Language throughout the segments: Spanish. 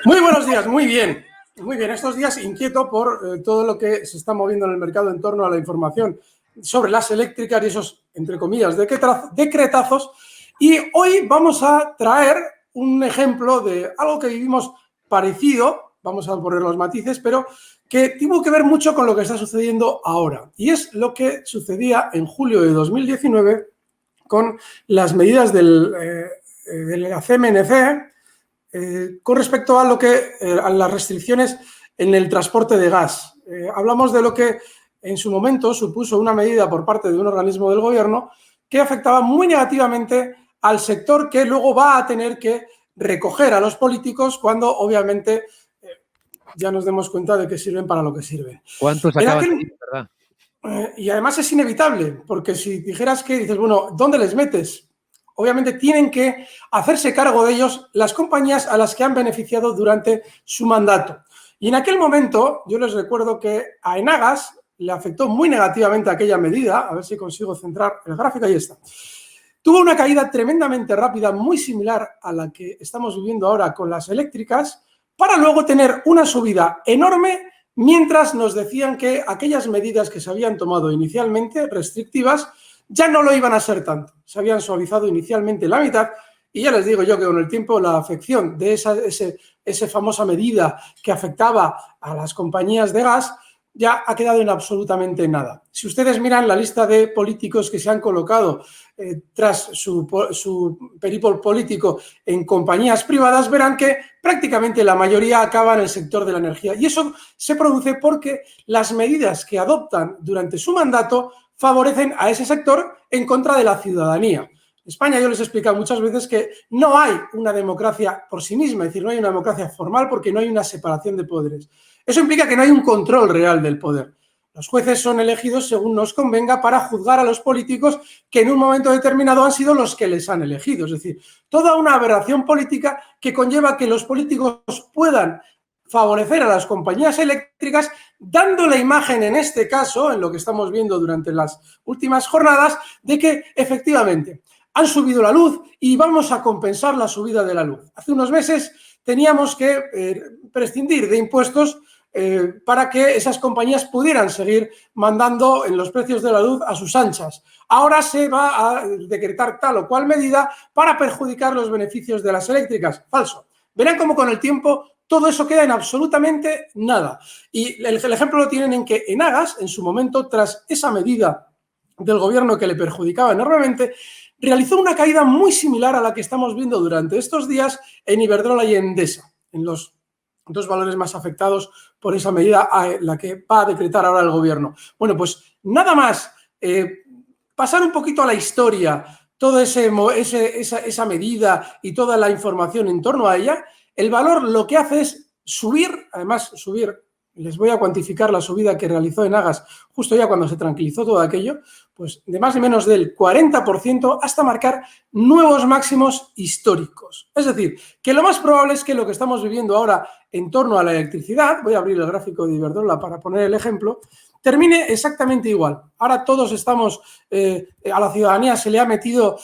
Muy buenos días, muy bien. Muy bien, estos días inquieto por todo lo que se está moviendo en el mercado en torno a la información sobre las eléctricas y esos, entre comillas, decretazos. Y hoy vamos a traer un ejemplo de algo que vivimos parecido, vamos a poner los matices, pero que tuvo que ver mucho con lo que está sucediendo ahora. Y es lo que sucedía en julio de 2019 con las medidas de la CMNC, con respecto a lo que a las restricciones en el transporte de gas. Hablamos de lo que en su momento supuso una medida por parte de un organismo del gobierno que afectaba muy negativamente al sector, que luego va a tener que recoger a los políticos cuando obviamente ya nos demos cuenta de que sirven para lo que sirven. ¿Cuántos acaban de ir, verdad? Y además es inevitable, porque si dijeras que dices, bueno, ¿dónde les metes? Obviamente tienen que hacerse cargo de ellos las compañías a las que han beneficiado durante su mandato. Y en aquel momento, yo les recuerdo que a Enagas le afectó muy negativamente aquella medida. A ver si consigo centrar el gráfico, ahí está. Tuvo una caída tremendamente rápida, muy similar a la que estamos viviendo ahora con las eléctricas, para luego tener una subida enorme, mientras nos decían que aquellas medidas que se habían tomado inicialmente, restrictivas, ya no lo iban a ser tanto. Se habían suavizado inicialmente la mitad, y ya les digo yo que con el tiempo la afección de esa famosa medida que afectaba a las compañías de gas ya ha quedado en absolutamente nada. Si ustedes miran la lista de políticos que se han colocado tras su periplo político en compañías privadas, verán que prácticamente la mayoría acaba en el sector de la energía. Y eso se produce porque las medidas que adoptan durante su mandato favorecen a ese sector en contra de la ciudadanía. En España yo les he explicado muchas veces que no hay una democracia por sí misma, es decir, no hay una democracia formal porque no hay una separación de poderes. Eso implica que no hay un control real del poder. Los jueces son elegidos según nos convenga para juzgar a los políticos que en un momento determinado han sido los que les han elegido. Es decir, toda una aberración política que conlleva que los políticos puedan favorecer a las compañías eléctricas, dando la imagen, en este caso, en lo que estamos viendo durante las últimas jornadas, de que efectivamente han subido la luz y vamos a compensar la subida de la luz. Hace unos meses teníamos que prescindir de impuestos para que esas compañías pudieran seguir mandando en los precios de la luz a sus anchas. Ahora se va a decretar tal o cual medida para perjudicar los beneficios de las eléctricas. Falso. Verán cómo con el tiempo todo eso queda en absolutamente nada. Y el ejemplo lo tienen en que Enagas, en su momento, tras esa medida del gobierno que le perjudicaba enormemente, realizó una caída muy similar a la que estamos viendo durante estos días en Iberdrola y Endesa, en los dos valores más afectados por esa medida a la que va a decretar ahora el gobierno. Bueno, pues nada más pasar un poquito a la historia, toda esa medida y toda la información en torno a ella, el valor lo que hace es subir, además subir, les voy a cuantificar la subida que realizó Enagas justo ya cuando se tranquilizó todo aquello, pues de más o menos del 40% hasta marcar nuevos máximos históricos. Es decir, que lo más probable es que lo que estamos viviendo ahora en torno a la electricidad, voy a abrir el gráfico de Iberdrola para poner el ejemplo, termine exactamente igual. Ahora todos estamos, a la ciudadanía se le ha metido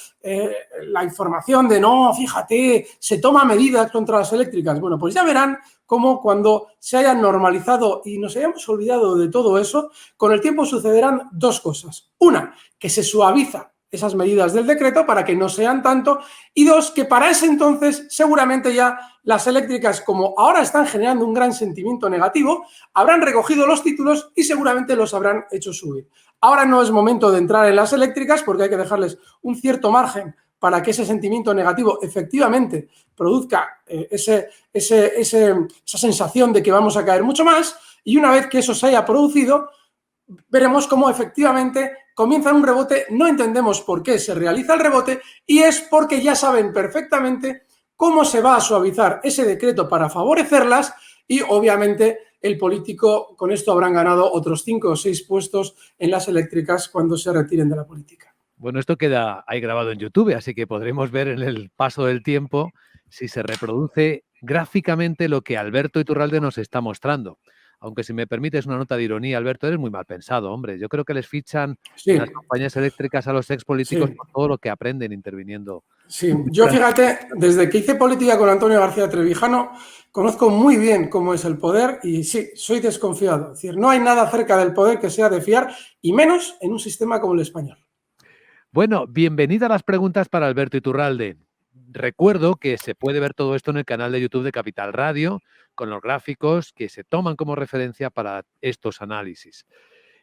la información de no, fíjate, se toma medidas contra las eléctricas. Bueno, pues ya verán cómo cuando se hayan normalizado y nos hayamos olvidado de todo eso, con el tiempo sucederán dos cosas. Una, que se suaviza esas medidas del decreto para que no sean tanto, y dos, que para ese entonces seguramente ya las eléctricas, como ahora están generando un gran sentimiento negativo, habrán recogido los títulos y seguramente los habrán hecho subir. Ahora no es momento de entrar en las eléctricas porque hay que dejarles un cierto margen para que ese sentimiento negativo efectivamente produzca esa sensación de que vamos a caer mucho más, y una vez que eso se haya producido, veremos cómo efectivamente comienza un rebote. No entendemos por qué se realiza el rebote y es porque ya saben perfectamente cómo se va a suavizar ese decreto para favorecerlas, y obviamente el político con esto habrán ganado otros 5 o 6 puestos en las eléctricas cuando se retiren de la política. Bueno, esto queda ahí grabado en YouTube, así que podremos ver en el paso del tiempo si se reproduce gráficamente lo que Alberto Iturralde nos está mostrando. aunque si me permites una nota de ironía, Alberto, eres muy mal pensado, hombre. Yo creo que les fichan Sí, las compañías eléctricas a los expolíticos sí. por todo lo que aprenden interviniendo. Sí, yo fíjate, desde que hice política con Antonio García Trevijano, conozco muy bien cómo es el poder y sí, soy desconfiado. Es decir, no hay nada cerca del poder que sea de fiar y menos en un sistema como el español. Bueno, bienvenida a las preguntas para Alberto Iturralde. Recuerdo que se puede ver todo esto en el canal de YouTube de Capital Radio, con los gráficos que se toman como referencia para estos análisis.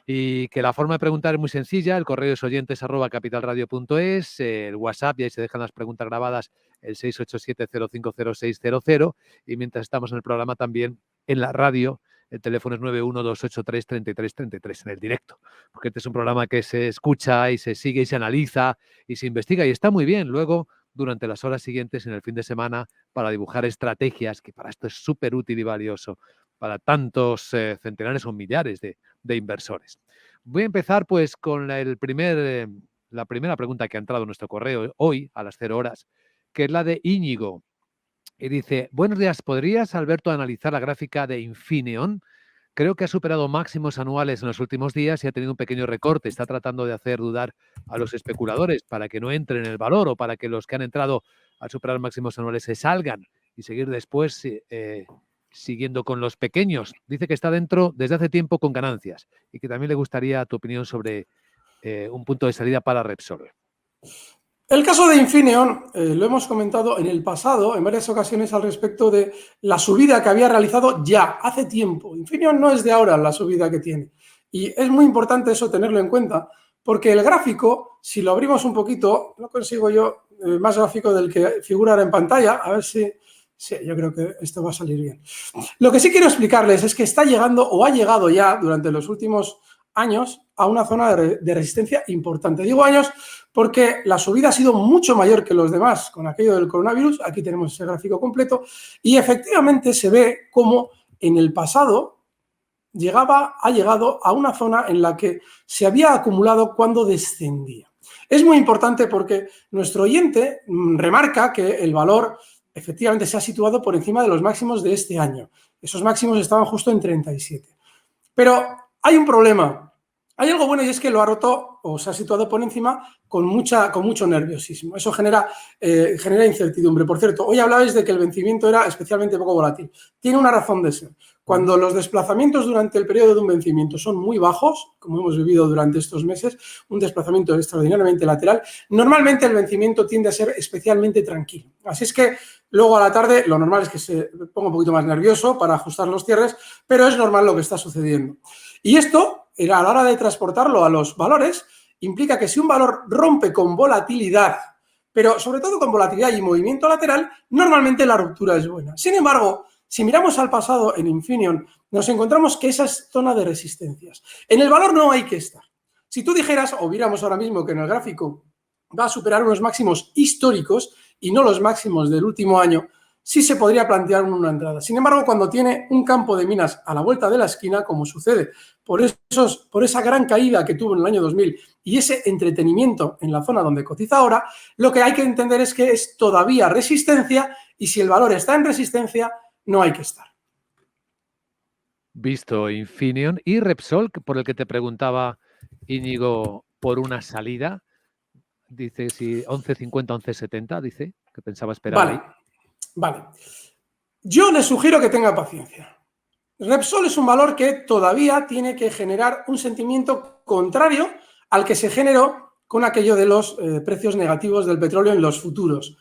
Y que la forma de preguntar es muy sencilla, el correo es oyentes@capitalradio.es, el WhatsApp, y ahí se dejan las preguntas grabadas, el 687-050600, y mientras estamos en el programa también en la radio, el teléfono es 912833333 en el directo, porque este es un programa que se escucha y se sigue y se analiza y se investiga y está muy bien. Luego, durante las horas siguientes, en el fin de semana, para dibujar estrategias, que para esto es súper útil y valioso, para tantos centenares o millares de inversores. Voy a empezar pues con la primera pregunta que ha entrado en nuestro correo hoy a las 0 horas, que es la de Íñigo. Y dice, buenos días, ¿podrías, Alberto, analizar la gráfica de Infineon? Creo que ha superado máximos anuales en los últimos días y ha tenido un pequeño recorte. Está tratando de hacer dudar a los especuladores para que no entren en el valor o para que los que han entrado al superar máximos anuales se salgan y seguir después siguiendo con los pequeños. Dice que está dentro desde hace tiempo con ganancias y que también le gustaría tu opinión sobre un punto de salida para Repsol. El caso de Infineon lo hemos comentado en el pasado en varias ocasiones al respecto de la subida que había realizado ya hace tiempo. Infineon no es de ahora la subida que tiene y es muy importante eso tenerlo en cuenta porque el gráfico, si lo abrimos un poquito, no consigo yo más gráfico del que figura ahora en pantalla, a ver si... Sí, yo creo que esto va a salir bien. Lo que sí quiero explicarles es que está llegando o ha llegado ya durante los últimos años a una zona de resistencia importante. Digo años porque la subida ha sido mucho mayor que los demás con aquello del coronavirus. Aquí tenemos ese gráfico completo y efectivamente se ve cómo en el pasado ha llegado a una zona en la que se había acumulado cuando descendía. Es muy importante porque nuestro oyente remarca que el valor efectivamente se ha situado por encima de los máximos de este año. Esos máximos estaban justo en 37. Pero hay un problema. Hay algo bueno y es que lo ha roto o se ha situado por encima con mucho nerviosismo. Eso genera incertidumbre. Por cierto, hoy hablabais de que el vencimiento era especialmente poco volátil. Tiene una razón de ser. Cuando los desplazamientos durante el periodo de un vencimiento son muy bajos, como hemos vivido durante estos meses, un desplazamiento extraordinariamente lateral, normalmente el vencimiento tiende a ser especialmente tranquilo. Así es que luego a la tarde lo normal es que se ponga un poquito más nervioso para ajustar los cierres, pero es normal lo que está sucediendo. Y esto, a la hora de transportarlo a los valores, implica que si un valor rompe con volatilidad, pero sobre todo con volatilidad y movimiento lateral, normalmente la ruptura es buena. Sin embargo, si miramos al pasado en Infineon, nos encontramos que esa es zona de resistencias. En el valor no hay que estar. Si tú dijeras, o viéramos ahora mismo que en el gráfico va a superar unos máximos históricos y no los máximos del último año, sí se podría plantear una entrada. Sin embargo, cuando tiene un campo de minas a la vuelta de la esquina, como sucede por esa gran caída que tuvo en el año 2000 y ese entretenimiento en la zona donde cotiza ahora, lo que hay que entender es que es todavía resistencia y si el valor está en resistencia, no hay que estar. Visto Infineon y Repsol, por el que te preguntaba Íñigo por una salida, dice si 11.50, 11.70, dice que pensaba esperar ahí. Vale. Yo le sugiero que tenga paciencia. Repsol es un valor que todavía tiene que generar un sentimiento contrario al que se generó con aquello de los precios negativos del petróleo en los futuros.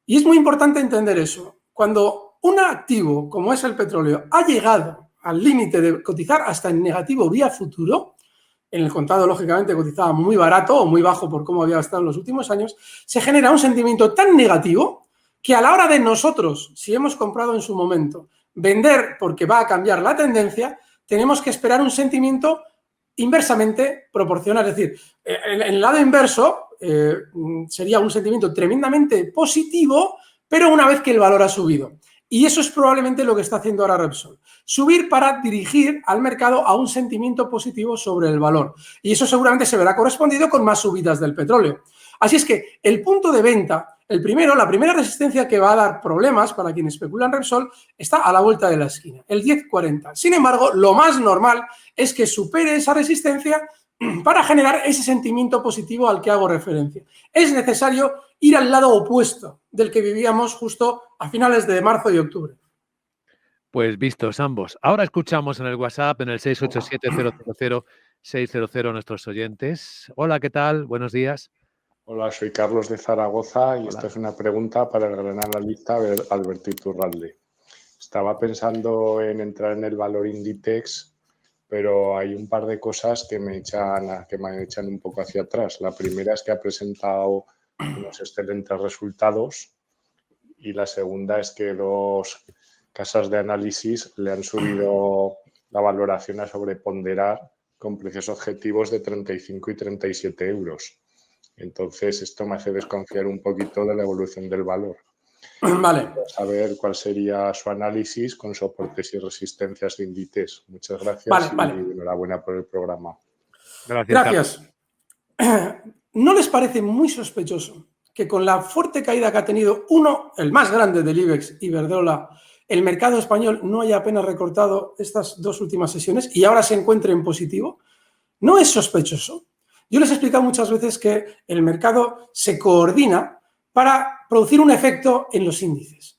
Y es muy importante entender eso. Cuando un activo como es el petróleo ha llegado al límite de cotizar hasta en negativo vía futuro, en el contado lógicamente cotizaba muy barato o muy bajo por cómo había estado en los últimos años, se genera un sentimiento tan negativo que a la hora de nosotros, si hemos comprado en su momento, vender porque va a cambiar la tendencia, tenemos que esperar un sentimiento inversamente proporcional. Es decir, en el lado inverso sería un sentimiento tremendamente positivo, pero una vez que el valor ha subido. Y eso es probablemente lo que está haciendo ahora Repsol. Subir para dirigir al mercado a un sentimiento positivo sobre el valor. Y eso seguramente se verá correspondido con más subidas del petróleo. Así es que el punto de venta El primero, la primera resistencia que va a dar problemas para quienes especulan Repsol está a la vuelta de la esquina, el 10.40. Sin embargo, lo más normal es que supere esa resistencia para generar ese sentimiento positivo al que hago referencia. Es necesario ir al lado opuesto del que vivíamos justo a finales de marzo y octubre. Pues vistos ambos. Ahora escuchamos en el WhatsApp, en el 687-000-600 a nuestros oyentes. Hola, ¿qué tal? Buenos días. Hola, soy Carlos de Zaragoza y Hola. esta es una pregunta para el gran analista Alberto Iturralde. Estaba pensando en entrar en el valor Inditex, pero hay un par de cosas que me echan un poco hacia atrás. La primera es que ha presentado unos excelentes resultados y la segunda es que dos casas de análisis le han subido la valoración a sobreponderar con precios objetivos de 35 y 37 euros. Entonces, esto me hace desconfiar un poquito de la evolución del valor. Vale. Quiero saber cuál sería su análisis con soportes y resistencias de Inditex. Muchas gracias y enhorabuena por el programa. Gracias. ¿No les parece muy sospechoso que con la fuerte caída que ha tenido el más grande del IBEX, Iberdrola, el mercado español no haya apenas recortado estas dos últimas sesiones y ahora se encuentre en positivo? ¿No es sospechoso? Yo les he explicado muchas veces que el mercado se coordina para producir un efecto en los índices.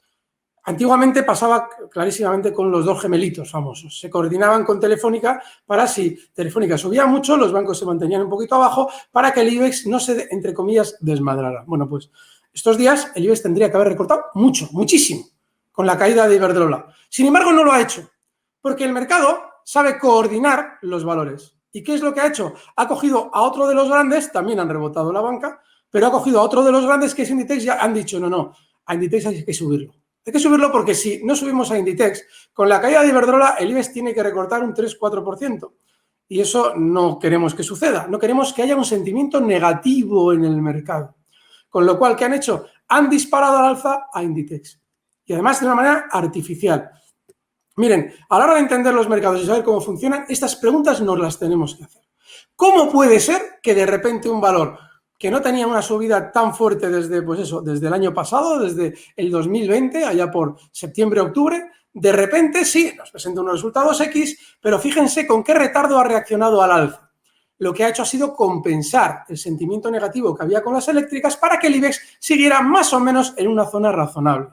Antiguamente pasaba clarísimamente con los dos gemelitos famosos. Se coordinaban con Telefónica para, si Telefónica subía mucho, los bancos se mantenían un poquito abajo para que el IBEX no se, entre comillas, desmadrara. Bueno, pues estos días el IBEX tendría que haber recortado mucho, muchísimo, con la caída de Iberdrola. Sin embargo, no lo ha hecho, porque el mercado sabe coordinar los valores. ¿Y qué es lo que ha hecho? Ha cogido a otro de los grandes, también han rebotado la banca, pero ha cogido a otro de los grandes que es Inditex, ya han dicho, no, a Inditex hay que subirlo. Hay que subirlo porque si no subimos a Inditex, con la caída de Iberdrola, el IBEX tiene que recortar un 3-4%. Y eso no queremos que suceda. No queremos que haya un sentimiento negativo en el mercado. Con lo cual, ¿qué han hecho? Han disparado al alza a Inditex. Y además de una manera artificial. Miren, a la hora de entender los mercados y saber cómo funcionan, estas preguntas nos las tenemos que hacer. ¿Cómo puede ser que de repente un valor que no tenía una subida tan fuerte desde el año pasado, desde el 2020, allá por septiembre-octubre, de repente sí, nos presenta unos resultados X, pero fíjense con qué retardo ha reaccionado al alza? Lo que ha hecho ha sido compensar el sentimiento negativo que había con las eléctricas para que el IBEX siguiera más o menos en una zona razonable.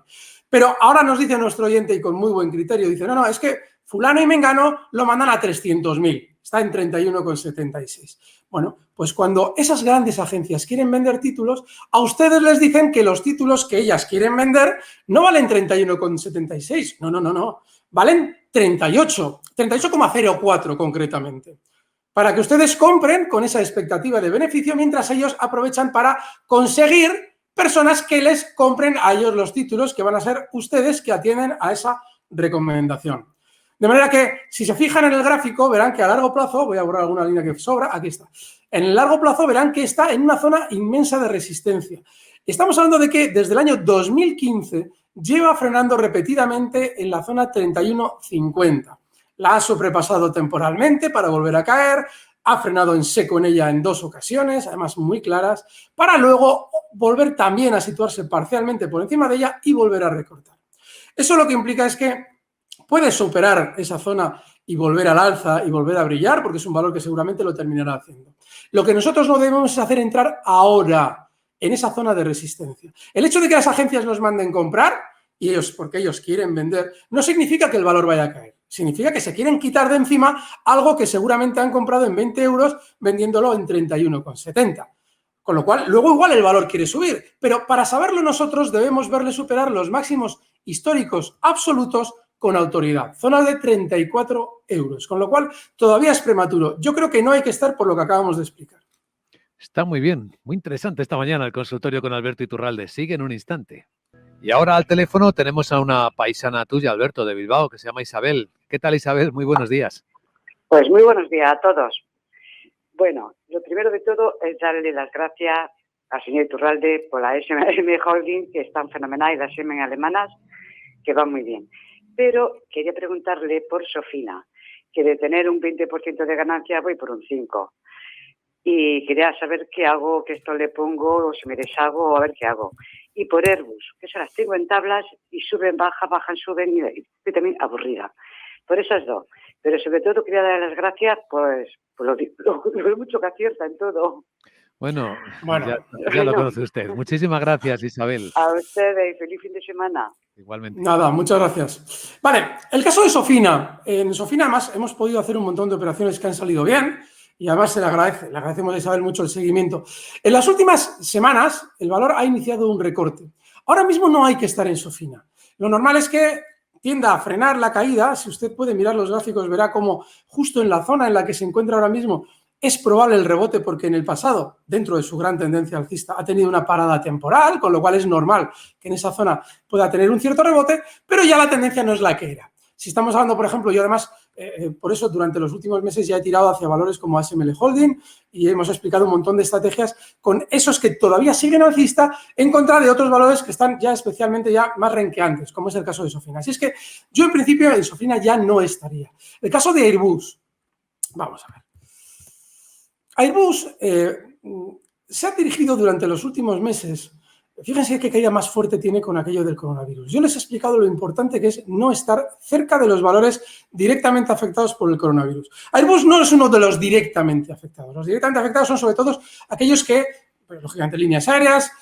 Pero ahora nos dice nuestro oyente, y con muy buen criterio, dice, no, es que fulano y mengano lo mandan a 300.000, está en 31,76. Bueno, pues cuando esas grandes agencias quieren vender títulos, a ustedes les dicen que los títulos que ellas quieren vender no valen 31,76, no, valen 38,04 concretamente. Para que ustedes compren con esa expectativa de beneficio, mientras ellos aprovechan para conseguir personas que les compren a ellos los títulos, que van a ser ustedes que atienden a esa recomendación. De manera que, si se fijan en el gráfico, verán que a largo plazo, voy a borrar alguna línea que sobra, aquí está. En el largo plazo verán que está en una zona inmensa de resistencia. Estamos hablando de que desde el año 2015 lleva frenando repetidamente en la zona 31,50. La ha sobrepasado temporalmente para volver a caer, ha frenado en seco en ella en dos ocasiones, además muy claras, para luego volver también a situarse parcialmente por encima de ella y volver a recortar. Eso lo que implica es que puede superar esa zona y volver al alza y volver a brillar, porque es un valor que seguramente lo terminará haciendo. Lo que nosotros no debemos es hacer entrar ahora en esa zona de resistencia. El hecho de que las agencias nos manden comprar, y ellos, porque ellos quieren vender, no significa que el valor vaya a caer. Significa que se quieren quitar de encima algo que seguramente han comprado en 20 euros vendiéndolo en 31,70. Con lo cual, luego igual el valor quiere subir. Pero para saberlo nosotros debemos verle superar los máximos históricos absolutos con autoridad. Zona de 34 euros. Con lo cual, todavía es prematuro. Yo creo que no hay que estar por lo que acabamos de explicar. Está muy bien. Muy interesante esta mañana el consultorio con Alberto Iturralde. Sigue en un instante. Y ahora al teléfono tenemos a una paisana tuya, Alberto, de Bilbao, que se llama Isabel. ¿Qué tal, Isabel? Muy buenos días. Pues muy buenos días a todos. Bueno, lo primero de todo es darle las gracias al señor Iturralde por la SM Holding, que están fenomenal, y las Siemens alemanas, que van muy bien. Pero quería preguntarle por Sofina, que de tener un 20% de ganancia voy por un 5%. y quería saber qué hago, qué esto le pongo, o si me deshago, a ver qué hago. Y por Airbus, que se las tengo en tablas y suben, bajan, suben y estoy también aburrida. Por esas dos. Pero sobre todo quería dar las gracias pues por lo mucho que acierta en todo. Bueno, Bueno, ya lo conoce usted. Muchísimas gracias, Isabel. A ustedes, feliz fin de semana. Igualmente. nada, muchas gracias. Vale, el caso de Sofina. En Sofina, además, hemos podido hacer un montón de operaciones que han salido bien y además le agradecemos a Isabel mucho el seguimiento. En las últimas semanas, el valor ha iniciado un recorte. Ahora mismo no hay que estar en Sofina. Lo normal es que tienda a frenar la caída. Si usted puede mirar los gráficos, verá cómo justo en la zona en la que se encuentra ahora mismo es probable el rebote porque en el pasado, dentro de su gran tendencia alcista, ha tenido una parada temporal, con lo cual es normal que en esa zona pueda tener un cierto rebote, pero ya la tendencia no es la que era. Si estamos hablando, por ejemplo, yo además, por eso durante los últimos meses ya he tirado hacia valores como ASML Holding y hemos explicado un montón de estrategias con esos que todavía siguen alcista en contra de otros valores que están ya especialmente ya más renqueantes, como es el caso de Sofina. Así es que yo en principio en Sofina ya no estaría. El caso de Airbus, vamos a ver. Airbus se ha dirigido durante los últimos meses, fíjense qué caída más fuerte tiene con aquello del coronavirus. Yo les he explicado lo importante que es no estar cerca de los valores directamente afectados por el coronavirus. Airbus no es uno de los directamente afectados. Los directamente afectados son sobre todo aquellos que, pues, lógicamente, líneas aéreas,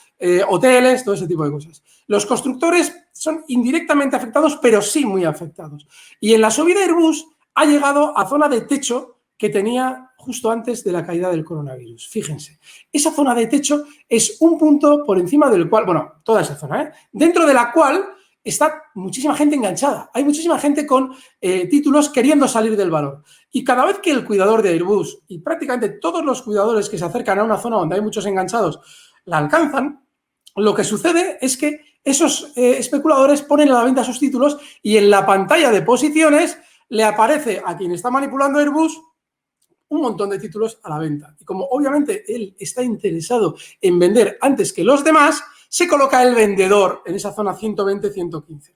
hoteles, todo ese tipo de cosas. Los constructores son indirectamente afectados, pero sí muy afectados. Y en la subida Airbus ha llegado a zona de techo que tenía justo antes de la caída del coronavirus. Fíjense, esa zona de techo es un punto por encima del cual, bueno, toda esa zona, dentro de la cual está muchísima gente enganchada. Hay muchísima gente con títulos queriendo salir del valor. Y cada vez que el cuidador de Airbus y prácticamente todos los cuidadores que se acercan a una zona donde hay muchos enganchados la alcanzan, lo que sucede es que esos especuladores ponen a la venta sus títulos y en la pantalla de posiciones le aparece a quien está manipulando Airbus un montón de títulos a la venta. Y como obviamente él está interesado en vender antes que los demás, se coloca el vendedor en esa zona 120-115.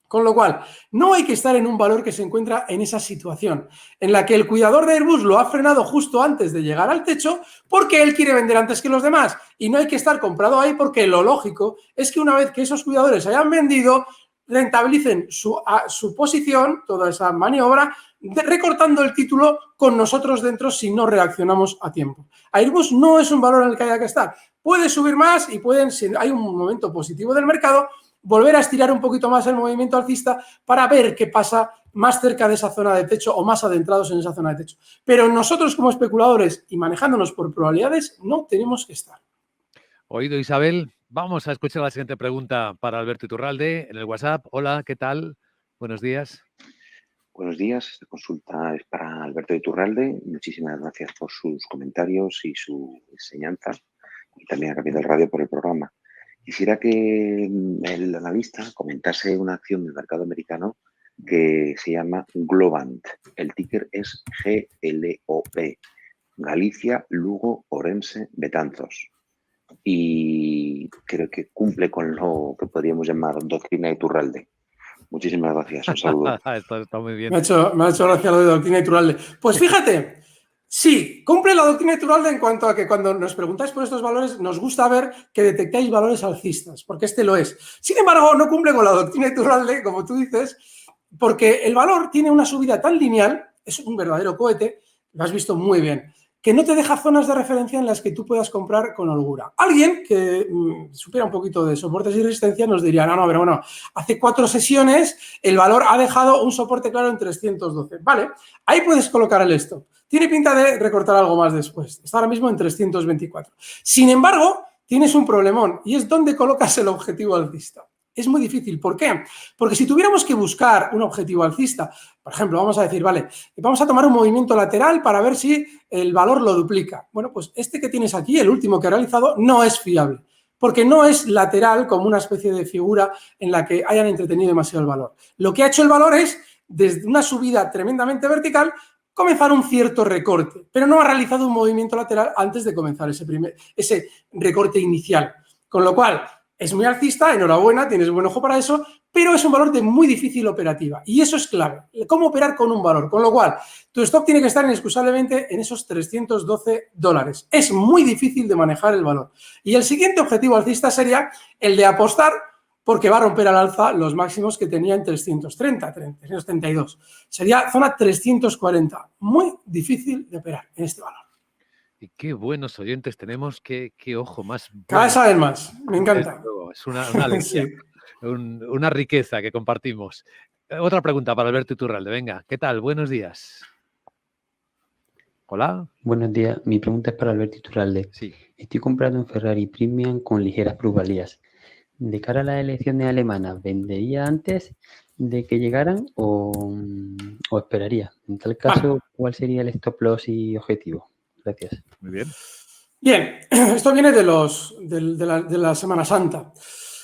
Con lo cual, no hay que estar en un valor que se encuentra en esa situación, en la que el cuidador de Airbus lo ha frenado justo antes de llegar al techo porque él quiere vender antes que los demás. Y no hay que estar comprado ahí porque lo lógico es que una vez que esos cuidadores hayan vendido, rentabilicen su posición, toda esa maniobra, recortando el título con nosotros dentro si no reaccionamos a tiempo. Airbus no es un valor en el que haya que estar. Puede subir más y pueden, si hay un momento positivo del mercado, volver a estirar un poquito más el movimiento alcista para ver qué pasa más cerca de esa zona de techo o más adentrados en esa zona de techo. Pero nosotros como especuladores y manejándonos por probabilidades no tenemos que estar. Oído, Isabel. Vamos a escuchar la siguiente pregunta para Alberto Iturralde en el WhatsApp. Hola, ¿qué tal? Buenos días. Buenos días, esta consulta es para Alberto Iturralde. Muchísimas gracias por sus comentarios y su enseñanza y también a Capital Radio por el programa. Quisiera que el analista comentase una acción del mercado americano que se llama Globant. El ticker es GLOB, Galicia, Lugo, Orense, Betanzos. Y creo que cumple con lo que podríamos llamar doctrina Iturralde. Muchísimas gracias, un saludo. Está muy bien. Me ha hecho gracia lo de doctrina Iturralde. Pues fíjate, sí, cumple la doctrina Iturralde en cuanto a que cuando nos preguntáis por estos valores, nos gusta ver que detectáis valores alcistas, porque este lo es. Sin embargo, no cumple con la doctrina Iturralde, como tú dices, porque el valor tiene una subida tan lineal, es un verdadero cohete, lo has visto muy bien, que no te deja zonas de referencia en las que tú puedas comprar con holgura. Alguien que supiera un poquito de soportes y resistencia nos diría, no, pero bueno, hace 4 sesiones el valor ha dejado un soporte claro en 312. Vale, ahí puedes colocar el stop. Tiene pinta de recortar algo más después. Está ahora mismo en 324. Sin embargo, tienes un problemón y es dónde colocas el objetivo alcista. Es muy difícil. ¿Por qué? Porque si tuviéramos que buscar un objetivo alcista, por ejemplo, vamos a decir, vale, vamos a tomar un movimiento lateral para ver si el valor lo duplica. Bueno, pues este que tienes aquí, el último que he realizado, no es fiable, porque no es lateral como una especie de figura en la que hayan entretenido demasiado el valor. Lo que ha hecho el valor es, desde una subida tremendamente vertical, comenzar un cierto recorte, pero no ha realizado un movimiento lateral antes de comenzar ese recorte inicial. Con lo cual, Es muy alcista, enhorabuena, tienes buen ojo para eso, pero es un valor de muy difícil operativa. Y eso es clave, cómo operar con un valor. Con lo cual, tu stop tiene que estar inexcusablemente en esos $312. Es muy difícil de manejar el valor. Y el siguiente objetivo alcista sería el de apostar porque va a romper al alza los máximos que tenía en 330, 332. Sería zona 340. Muy difícil de operar en este valor. Y qué buenos oyentes tenemos, qué ojo más bueno. Cada vez saben más, me encanta. Es una alegría, Sí. una riqueza que compartimos. Otra pregunta para Alberto Iturralde. Venga, ¿qué tal? Buenos días. Hola. Buenos días, mi pregunta es para Alberto Iturralde. Sí. Estoy comprando un Ferrari Premium con ligeras plusvalías. De cara a las elecciones alemanas, ¿vendería antes de que llegaran o esperaría? En tal caso, ¿cuál sería el stop loss y objetivo? Gracias. Muy bien. Bien, esto viene de la Semana Santa.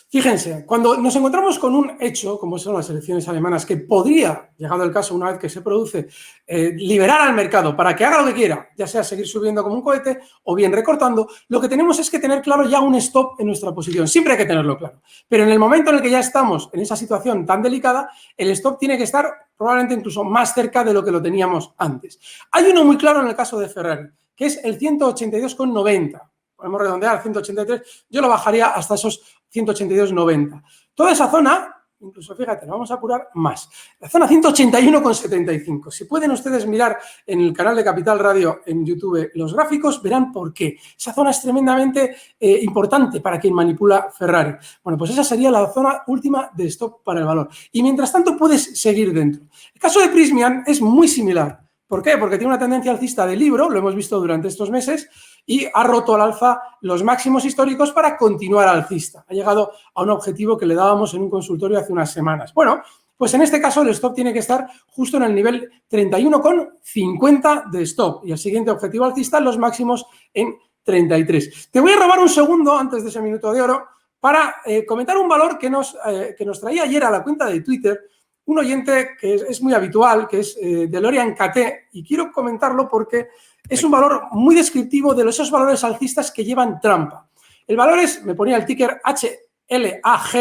Fíjense, cuando nos encontramos con un hecho, como son las elecciones alemanas, que podría, llegado el caso, una vez que se produce, liberar al mercado para que haga lo que quiera, ya sea seguir subiendo como un cohete o bien recortando, lo que tenemos es que tener claro ya un stop en nuestra posición. Siempre hay que tenerlo claro. Pero en el momento en el que ya estamos en esa situación tan delicada, el stop tiene que estar probablemente incluso más cerca de lo que lo teníamos antes. Hay uno muy claro en el caso de Ferrari, que es el 182,90. Podemos redondear 183, yo lo bajaría hasta esos 182,90. Toda esa zona, incluso fíjate, lo vamos a apurar más. La zona 181,75. Si pueden ustedes mirar en el canal de Capital Radio en YouTube los gráficos, verán por qué. Esa zona es tremendamente importante para quien manipula Ferrari. Bueno, pues esa sería la zona última de stop para el valor. Y mientras tanto puedes seguir dentro. El caso de Prysmian es muy similar. ¿Por qué? Porque tiene una tendencia alcista de libro, lo hemos visto durante estos meses, y ha roto al alza los máximos históricos para continuar alcista. Ha llegado a un objetivo que le dábamos en un consultorio hace unas semanas. Bueno, pues en este caso el stop tiene que estar justo en el nivel 31,50 de stop y el siguiente objetivo alcista los máximos en 33. Te voy a robar un segundo antes de ese minuto de oro para comentar un valor que nos traía ayer a la cuenta de Twitter un oyente que es muy habitual, que es DeLorean KT, y quiero comentarlo porque es un valor muy descriptivo de esos valores alcistas que llevan trampa. El valor es, me ponía el ticker HLAG,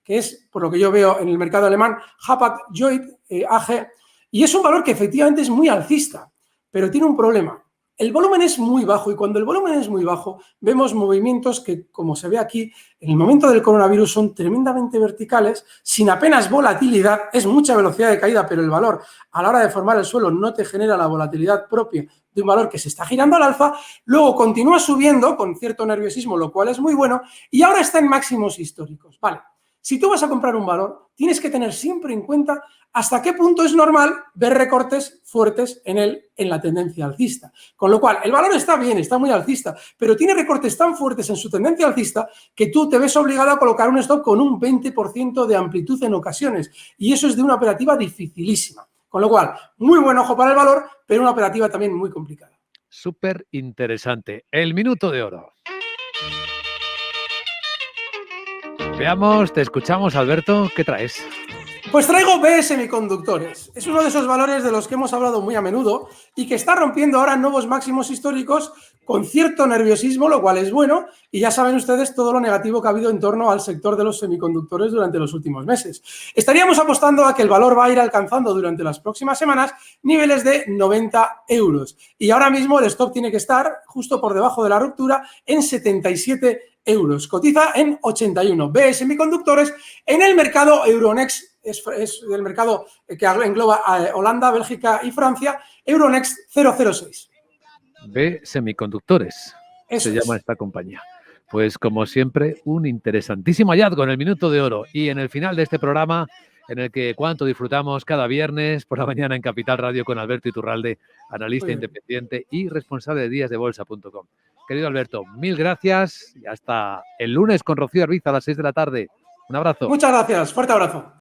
que es, por lo que yo veo en el mercado alemán, Hapag-Lloyd AG, y es un valor que efectivamente es muy alcista, pero tiene un problema. El volumen es muy bajo y cuando el volumen es muy bajo vemos movimientos que, como se ve aquí, en el momento del coronavirus son tremendamente verticales, sin apenas volatilidad, es mucha velocidad de caída, pero el valor a la hora de formar el suelo no te genera la volatilidad propia de un valor que se está girando al alza, luego continúa subiendo con cierto nerviosismo, lo cual es muy bueno, y ahora está en máximos históricos. Vale, si tú vas a comprar un valor, tienes que tener siempre en cuenta hasta qué punto es normal ver recortes fuertes en la tendencia alcista. Con lo cual, el valor está bien, está muy alcista, pero tiene recortes tan fuertes en su tendencia alcista que tú te ves obligado a colocar un stop con un 20% de amplitud en ocasiones. Y eso es de una operativa dificilísima. Con lo cual, muy buen ojo para el valor, pero una operativa también muy complicada. Súper interesante. El minuto de oro. Veamos, te escuchamos, Alberto. ¿Qué traes? Pues traigo BE Semiconductores. Es uno de esos valores de los que hemos hablado muy a menudo y que está rompiendo ahora nuevos máximos históricos con cierto nerviosismo, lo cual es bueno, y ya saben ustedes todo lo negativo que ha habido en torno al sector de los semiconductores durante los últimos meses. Estaríamos apostando a que el valor va a ir alcanzando durante las próximas semanas niveles de 90 euros. Y ahora mismo el stop tiene que estar justo por debajo de la ruptura en 77 euros. Cotiza en 81. BE Semiconductores en el mercado Euronext. Es el mercado que engloba a Holanda, Bélgica y Francia, Euronext 006. BE Semiconductores, Eso se llama esta compañía. Pues como siempre, un interesantísimo hallazgo en el minuto de oro y en el final de este programa en el que cuánto disfrutamos cada viernes por la mañana en Capital Radio con Alberto Iturralde, analista independiente y responsable de díasdebolsa.com. Querido Alberto, mil gracias y hasta el lunes con Rocío Arbiza a las 6 de la tarde. Un abrazo. Muchas gracias. Fuerte abrazo.